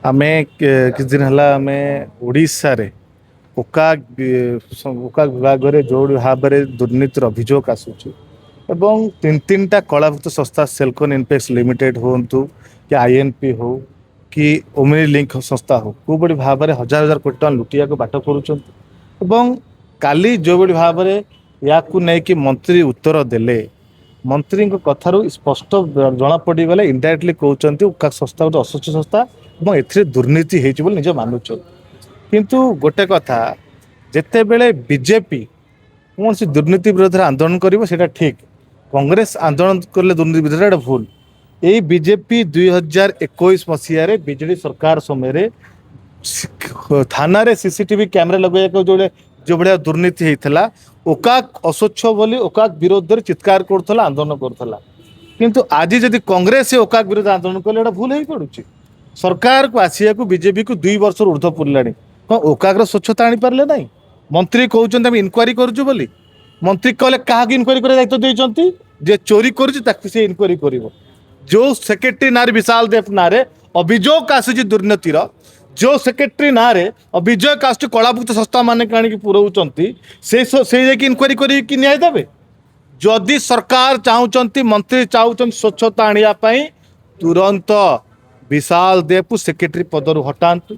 आमे किछ दिन हला आमे ओडिशा रे ओका विभाग रे जो भाव में दुर्नीतिर अभियोग आसूची एवं तीन टा कलाभुक्त संस्था सेल्कोन इनपेक्स लिमिटेड हूँ कि आईएनपी हो कि ओमिनी लिंक संस्था हो को बड़ी भाव में हजार हजार कोटी टका लुटिया को बाट करुँच काली जो बड़ी भाव में या नहीं मंत्री उत्तर देले मंत्री कथार स्पष्ट जना पड़गला इनडायरेक्टली कहते उका संस्था गोटे असोच संस्था और ए दुर्नीति हो निज मानुच किंतु गोटे कथा जिते बड़े बीजेपी कौन सी दुर्नीति विरोध आंदोलन कर ठीक कांग्रेस आंदोलन कले दुर्नीति विरोध भूल यही बीजेपी 2021 मसीह बीजेडी सरकार समय थाना रे सीसीटीवी कैमेरा लगे जो भाया दुर्नीति होता ओकाक अस्वच्छ बोली ओकाक विरोध में चित्कार करुला आंदोलन करुला किंतु आज जदि कांग्रेस ओकाक विरोध आंदोलन कले भूल हो पड़ुची सरकार को आसिया को बीजेपी को 2 वर्ष ऊर्ध्व पुरला कौन ओकाक स्वच्छता आनी पारे ना मंत्री कहते इनक्वारी करुचु बोली मंत्री कहले क्या इनक्वारी कर दायित्व देते जे चोरी कर इनक्वारी कर जो सेक्रेटरी ना विशाल देव ना अभियोग आसूँ दुर्नीतिर जो सेक्रेटरी ना अभियोग आस कलाभुक्त संस्था मान पुराउंट से इनक्वारी कर न्याय देवे जदि सरकार चाहूँगी मंत्री चाहूँ स्वच्छता आने तुरंत विशाल देव को सेक्रेटरी पदर हटातु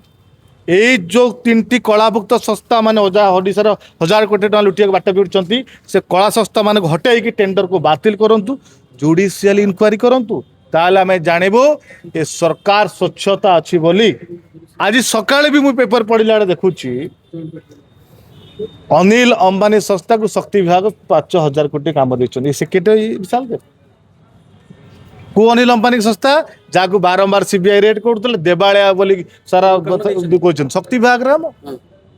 यही जो 3टी कलाभुक्त संस्था मान ओडिशार 1000 कोटी टका लुटिया बाट पीड़ुंट से कला संस्था मान हटाई टेंडर को बातिल करूँ जुडिशियल इनक्वारी करूँ ताल आम जानबू ये सरकार स्वच्छता अच्छी बोली आज सकाଳେ भी मुझे पेपर पढ़ला देखुची अनिल अंबानी संस्था को शक्ति विभाग 5000 कोटी काम देते सेक्रेटरी विशाल देव को अनिल अंबानी संस्था जहाँ बारंबार सीबीआई रेड कर देवालिया बोली सारा कहते शक्ति विभाग राम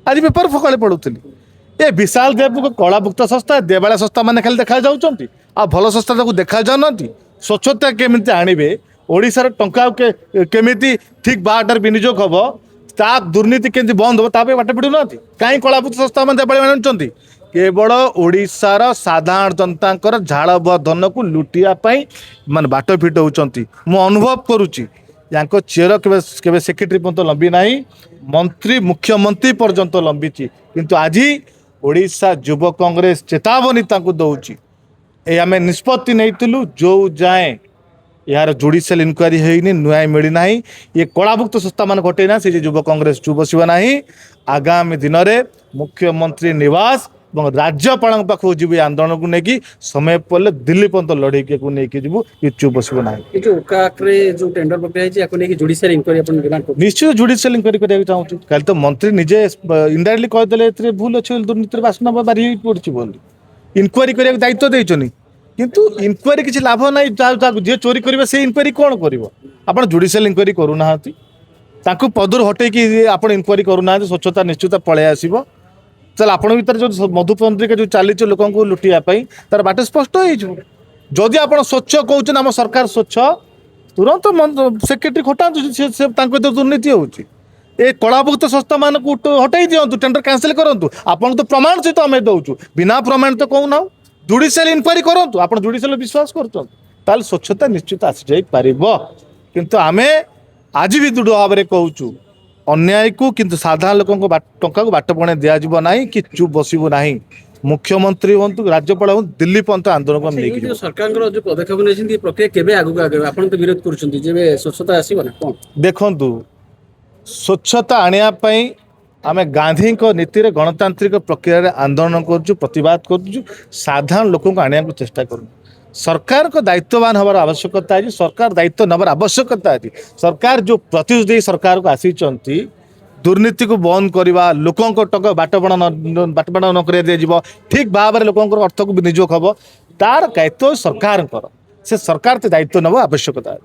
आज पेपर सकाଳେ पढ़ुली ये विशाल देव को कलाभुक्त संस्था देवालिया संस्था मैंने खाली देखा जाऊँच आ भल संस्था देखा जाऊना स्वच्छता केमिति आणवे ओडिशार टंका केमिति ठीक बाटर विनियोग हम ता दुर्नीति केमती बंद हो ताप बाट पड़ू ना कहीं कलाभुक्त संस्था मैंने देवाली मानुंट केवल ओडिशार साधारण जनता झाड़ बुआ धन को लुटियापाई मान बाट फिट होती मु अनुभव करुच्ची चेयर के सेक्रेटरी पर्यंत लंबी ना मंत्री मुख्यमंत्री पर्यंत लंबी किंतु आज ओडिशा युव कांग्रेस चेतावनी दौची आम निष्पत्ति नहीं जो जाए यार जुडिशियल इनक्वारी होनी न्याय मिलना ये कलाभुक्त संस्था मान घटेना से युव कांग्रेस चुप बसवा ना आगामी दिन में मुख्यमंत्री निवास और राज्यपाल पाखु जी आंदोलन को लेकिन समय पड़े दिल्ली पर्यंत लड़े को लेकिन जीवु ये चुप बसव ना जो टेंडर प्रक्रिया जुडिशियल इनक्वारी निश्चित जुडिशियल इनक्वारी करने चाहूँ कल तो मंत्री निजे इनडायरेक्टली कहदे भूल अच्छे दुर्नीति बासना बारी पड़ी बोली इनक्वारी करने दायित्व देते किंतु इनक्वारी किसी लाभ ना जी चोरी करेंगे से इनक्वारी कौन कर जुडिशियल इनक्वारी करूना पदर हटेकी आप इनक्वारी करूना स्वच्छता निश्चित पलि आसो चल आप जो मधुपंत्रिका जो चली लोक लुटियापाई तार बाट स्पष्ट होदी आप स्वच्छ कहते आम सरकार स्वच्छ तुरंत सेक्रेटरी हटातु दुर्नीति होची ए कलाभुक्त संस्था मान हटाई दिंतु टेंडर कैंसिल करूँ आपन तो प्रमाण सहित आम दौचु बिना प्रमाण तो कहूना जुडिशियल इनक्वारी करूँ आप जुडिशियल विश्वास कर स्वच्छता निश्चित आसी जापर किंतु आम आज भी दृढ़ भाव में कहूँ अन्याय को किंतु साधारण लोक टंका को बाट पणे दिज्व ना कि चुप बसबू ना मुख्यमंत्री हूँ राज्यपाल हूँ दिल्ली पर्यंत आंदोलन को लेकिन सरकार जो पदक्षेप नहीं प्रक्रिया केबे आगु आगे आप विरोध कर स्वच्छता आसो ना कौन देखु स्वच्छता आने आम गांधी नीति रे गणतांत्रिक प्रक्रिया आंदोलन करुँ प्रतिवाद करुँ साधारण लोक आने को चेष्टा करूँ सरकार को दायित्ववान हमार आवश्यकता है सरकार दायित्व नबार आवश्यकता है सरकार जो प्रतिश्रुति सरकार को आसी दुर्नीति को बंद करवा लोकों टका बाटबणा न कर दिया ठीक भाव में लोकों अर्थ को विनियोग हम तार दायित्व सरकार से सरकार दायित्व नवा आवश्यकता है।